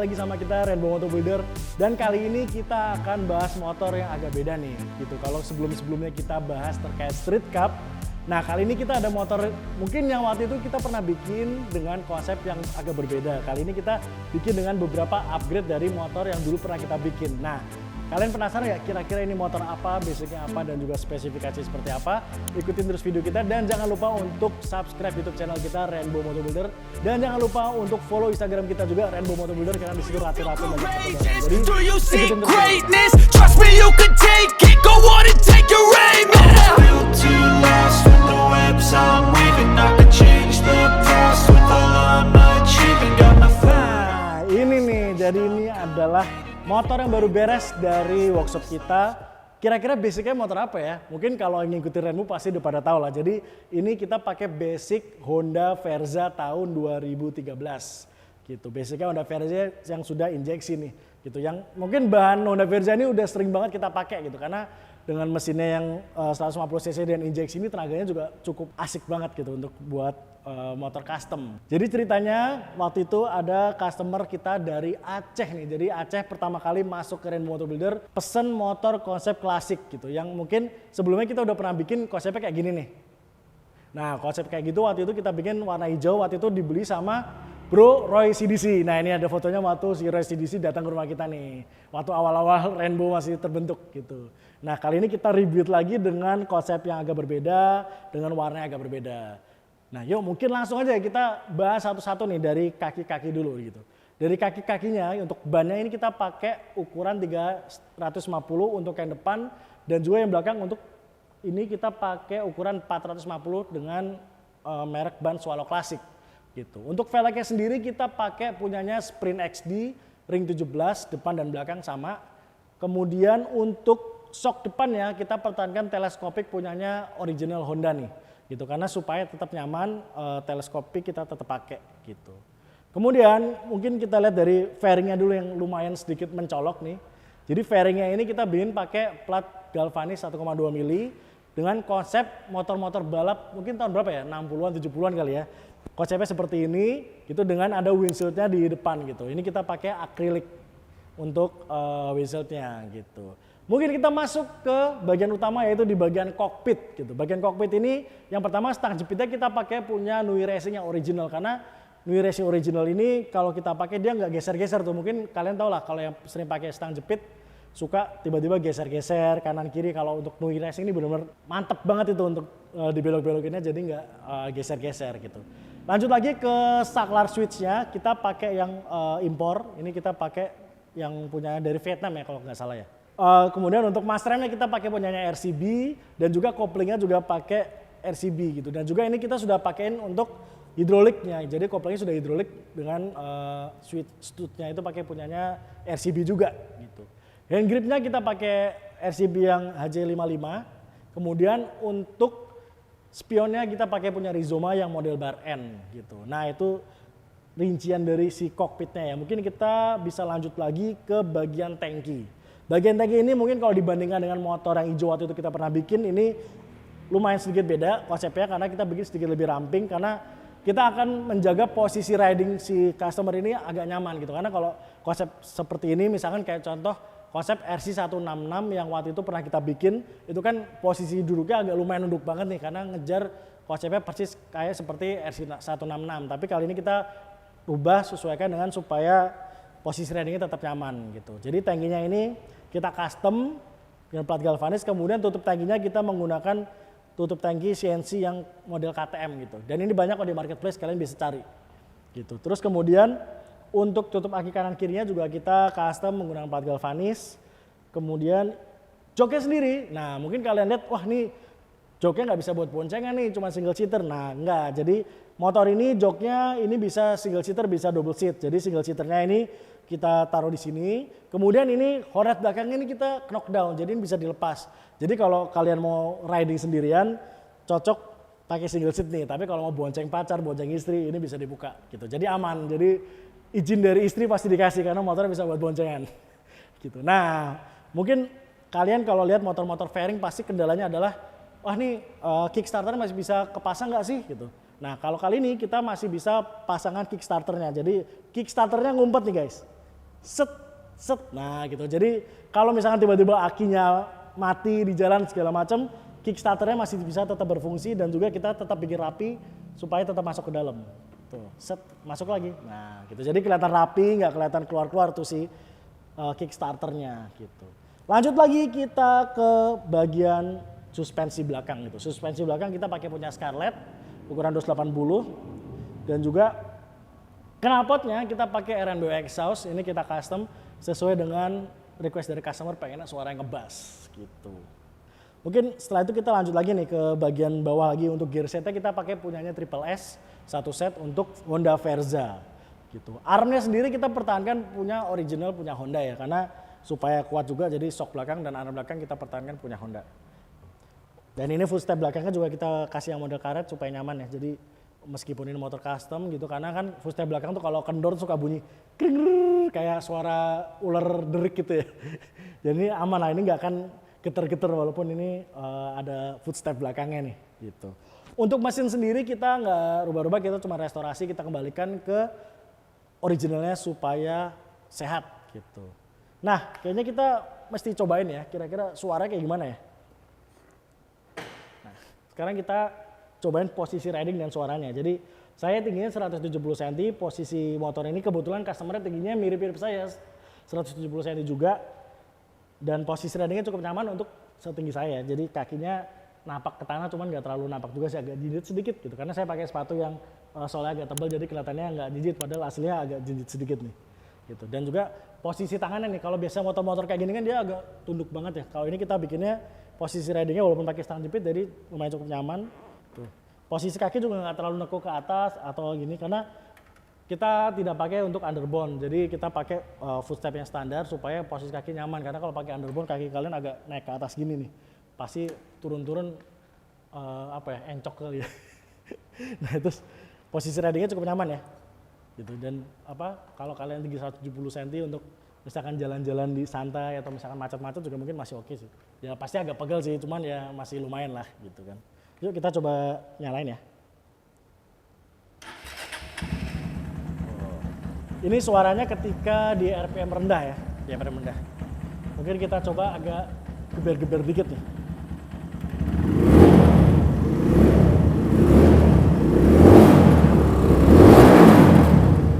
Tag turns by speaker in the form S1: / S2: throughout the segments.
S1: lagi sama kita Rainbow Motor Builder. Dan kali ini kita akan bahas motor yang agak beda nih gitu. Kalau sebelum-sebelumnya kita bahas terkait Street Cup, nah kali ini kita ada motor mungkin yang waktu itu kita pernah bikin dengan konsep yang agak berbeda. Kali ini kita bikin dengan beberapa upgrade dari motor yang dulu pernah kita bikin. Nah, kalian penasaran ya kira-kira ini motor apa, basicnya apa, dan juga spesifikasi seperti apa? Ikutin terus video kita dan jangan lupa untuk subscribe YouTube channel kita Rainbow Motor Builder dan jangan lupa untuk follow Instagram kita juga Rainbow Motor Builder karena di situ rata-rata banyak foto. Jadi ikutin terus. Nah, ini nih, jadi ini adalah motor yang baru beres dari workshop kita. Kira-kira basicnya motor apa ya? Mungkin kalau yang ngikutin Rainbow pasti udah pada tahu lah. Jadi ini kita pakai basic Honda Verza tahun 2013. Gitu. Basicnya Honda Verza yang sudah injeksi nih. Gitu. Yang mungkin bahan Honda Verza ini udah sering banget kita pakai gitu. Karena dengan mesinnya yang 150 cc dan injeksi ini tenaganya juga cukup asik banget gitu untuk buat motor custom. Jadi ceritanya waktu itu ada customer kita dari Aceh nih. Jadi Aceh pertama kali masuk ke Rainbow Motor Builder pesen motor konsep klasik gitu. Yang mungkin sebelumnya kita udah pernah bikin konsepnya kayak gini nih. Nah konsep kayak gitu waktu itu kita bikin warna hijau, waktu itu dibeli sama Bro Roy CDC. Nah ini ada fotonya waktu si Roy CDC datang ke rumah kita nih. Waktu awal-awal Rainbow masih terbentuk gitu. Nah kali ini kita rebuild lagi dengan konsep yang agak berbeda, dengan warna yang agak berbeda. Nah yuk mungkin langsung aja kita bahas satu-satu nih dari kaki-kaki dulu gitu. Dari kaki-kakinya untuk bannya ini kita pakai ukuran 350 untuk yang depan dan juga yang belakang untuk ini kita pakai ukuran 450 dengan merek ban Swallow Classic gitu. Untuk velgnya sendiri kita pakai punyanya Sprint XD ring 17 depan dan belakang sama. Kemudian untuk shock depannya kita pertahankan teleskopik punyanya original Honda nih. Gitu karena supaya tetap nyaman teleskopik kita tetap pakai gitu. Kemudian mungkin kita lihat dari fairingnya dulu yang lumayan sedikit mencolok nih. Jadi fairingnya ini kita bikin pakai plat galvanis 1,2 mili dengan konsep motor-motor balap mungkin tahun berapa ya 60-an 70-an kali ya. Konsepnya seperti ini gitu dengan ada windshieldnya di depan gitu. Ini kita pakai akrilik untuk windshieldnya gitu. Mungkin kita masuk ke bagian utama yaitu di bagian kokpit gitu. Bagian kokpit ini yang pertama stang jepitnya kita pakai punya Nui Racing yang original karena Nui Racing original ini kalau kita pakai dia nggak geser-geser tuh. Mungkin kalian tahu lah kalau yang sering pakai stang jepit suka tiba-tiba geser-geser kanan kiri. Kalau untuk Nui Racing ini benar-benar mantep banget itu untuk dibelok-belokinnya jadi nggak geser-geser gitu. Lanjut lagi ke saklar switchnya kita pakai yang impor. Ini kita pakai yang punya dari Vietnam ya kalau nggak salah ya. Kemudian untuk masternya kita pakai punyanya RCB dan juga koplingnya juga pakai RCB gitu. Dan juga ini kita sudah pakein untuk hidroliknya. Jadi koplingnya sudah hidrolik dengan switch-nya itu pakai punyanya RCB juga gitu. Hand gripnya kita pakai RCB yang HJ55. Kemudian untuk spionnya kita pakai punya Rizoma yang model bar N gitu. Nah itu rincian dari si kokpitnya ya. Mungkin kita bisa lanjut lagi ke bagian tangki. Bagian tangki ini mungkin kalau dibandingkan dengan motor yang hijau waktu itu kita pernah bikin ini lumayan sedikit beda konsepnya karena kita bikin sedikit lebih ramping karena kita akan menjaga posisi riding si customer ini agak nyaman gitu. Karena kalau konsep seperti ini misalkan kayak contoh konsep RC166 yang waktu itu pernah kita bikin itu kan posisi duduknya agak lumayan nunduk banget nih karena ngejar konsepnya persis kayak seperti RC166. Tapi kali ini kita ubah sesuaikan dengan supaya posisi ridingnya tetap nyaman gitu. Jadi tangkinya ini kita custom dengan plat galvanis, kemudian tutup tangkinya kita menggunakan tutup tangki CNC yang model KTM gitu. Dan ini banyak kalau di marketplace kalian bisa cari gitu. Terus kemudian untuk tutup aki kanan kirinya juga kita custom menggunakan plat galvanis. Kemudian joknya sendiri, nah mungkin kalian lihat wah nih joknya nggak bisa buat boncengan nih, cuma single seater. Nah enggak, jadi motor ini joknya ini bisa single seater bisa double seat. Jadi single seaternya ini kita taruh di sini. Kemudian ini hornet belakangnya ini kita knockdown, jadi ini bisa dilepas. Jadi kalau kalian mau riding sendirian, cocok pakai single seat nih. Tapi kalau mau bonceng pacar, bonceng istri, ini bisa dibuka gitu. Jadi aman. Jadi izin dari istri pasti dikasih karena motornya bisa buat boncengan. Gitu. Nah, mungkin kalian kalau lihat motor-motor fairing pasti kendalanya adalah, wah nih kickstarter masih bisa kepasang nggak sih gitu. Nah kalau kali ini kita masih bisa pasangan kickstarternya. Jadi kickstarternya ngumpet nih guys. set set. Nah gitu. Jadi kalau misalkan tiba-tiba akinya mati di jalan segala macam, Kickstarternya masih bisa tetap berfungsi dan juga kita tetap bikin rapi supaya tetap masuk ke dalam. Tuh, set masuk lagi. Nah gitu. Jadi kelihatan rapi, nggak kelihatan keluar-keluar tuh si Kickstarternya gitu. Lanjut lagi kita ke bagian suspensi belakang gitu. Suspensi belakang kita pakai punya Scarlett ukuran 280 dan juga knalpotnya kita pakai RNBW exhaust. Ini kita custom sesuai dengan request dari customer, pengennya suara yang ngebas gitu. Mungkin setelah itu kita lanjut lagi nih ke bagian bawah lagi. Untuk gear setnya kita pakai punyanya Triple S satu set untuk Honda Verza gitu. Armnya sendiri kita pertahankan punya original punya Honda ya, karena supaya kuat juga, jadi shock belakang dan arm belakang kita pertahankan punya Honda. Dan ini footstep belakangnya juga kita kasih yang model karet supaya nyaman ya. Jadi meskipun ini motor custom gitu, karena kan footstep belakang tuh kalau kendor suka bunyi kring, kayak suara ular derik gitu ya. Jadi aman lah, ini nggak akan geter-geter walaupun ini ada footstep belakangnya nih gitu. Untuk mesin sendiri kita nggak rubah-rubah, kita cuma restorasi, kita kembalikan ke originalnya supaya sehat gitu. Nah kayaknya kita mesti cobain ya, kira-kira suaranya kayak gimana ya. Nah sekarang kita cobain posisi riding dan suaranya. Jadi saya tingginya 170 cm, posisi motor ini kebetulan customer tingginya mirip-mirip saya 170 cm juga. Dan posisi ridingnya cukup nyaman untuk setinggi saya, jadi kakinya napak ke tanah, cuman nggak terlalu napak juga sih, agak jinjit sedikit gitu. Karena saya pakai sepatu yang solnya agak tebal, jadi kelihatannya nggak jinjit, padahal aslinya agak jinjit sedikit nih. Gitu. Dan juga posisi tangannya nih, kalau biasa motor-motor kayak gini kan dia agak tunduk banget ya. Kalau ini kita bikinnya posisi ridingnya walaupun pakai stang jepit, jadi lumayan cukup nyaman. Tuh. Posisi kaki juga nggak terlalu nekuk ke atas atau gini, karena kita tidak pakai untuk underbone, jadi kita pakai footstep yang standar supaya posisi kaki nyaman. Karena kalau pakai underbone kaki kalian agak naik ke atas gini nih, pasti turun-turun encok kali ya. Nah terus posisi ridingnya cukup nyaman ya, gitu. Dan kalau kalian tinggi 170 cm untuk misalkan jalan-jalan di santai atau misalkan macet-macet juga mungkin masih oke sih. Ya pasti agak pegel sih, cuman ya masih lumayan lah gitu kan. Yuk kita coba nyalain ya. Ini suaranya ketika di RPM rendah ya, di RPM rendah. Mungkin kita coba agak geber-geber dikit nih.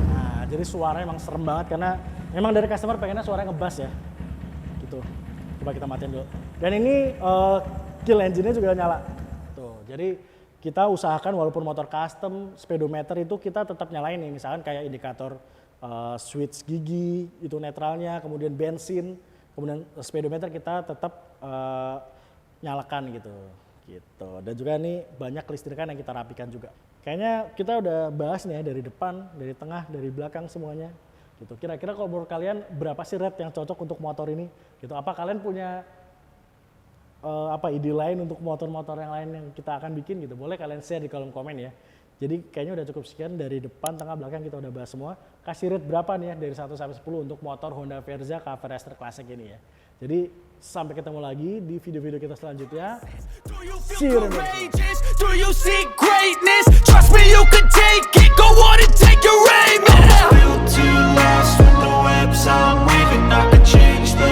S1: Nah, jadi suaranya emang serem banget karena memang dari customer pengennya suaranya ngebas ya. Gitu. Coba kita matiin dulu. Dan ini kill engine-nya juga nyala. Tuh, jadi kita usahakan walaupun motor custom, speedometer itu kita tetap nyalain nih. Misalkan kayak indikator switch gigi itu netralnya, kemudian bensin, kemudian speedometer kita tetap nyalakan gitu. Dan juga nih banyak listrikan yang kita rapikan juga. Kayaknya kita udah bahas nih ya, dari depan, dari tengah, dari belakang semuanya. Gitu. Kira-kira kalau menurut kalian berapa sih rate yang cocok untuk motor ini? Gitu. Apa kalian punya ide lain untuk motor-motor yang lain yang kita akan bikin gitu? Boleh kalian share di kolom komen ya. Jadi kayaknya udah cukup sekian, dari depan, tengah, belakang kita udah bahas semua. Kasih rate berapa nih ya dari 1 sampai 10 untuk motor Honda Verza Cafe Racer Classic ini ya. Jadi sampai ketemu lagi di video-video kita selanjutnya. See you in the next one. Do you see greatness? Trust me, you can take it. Go on and take your aim. I'm built to last when the webs I'm weaving. I can change the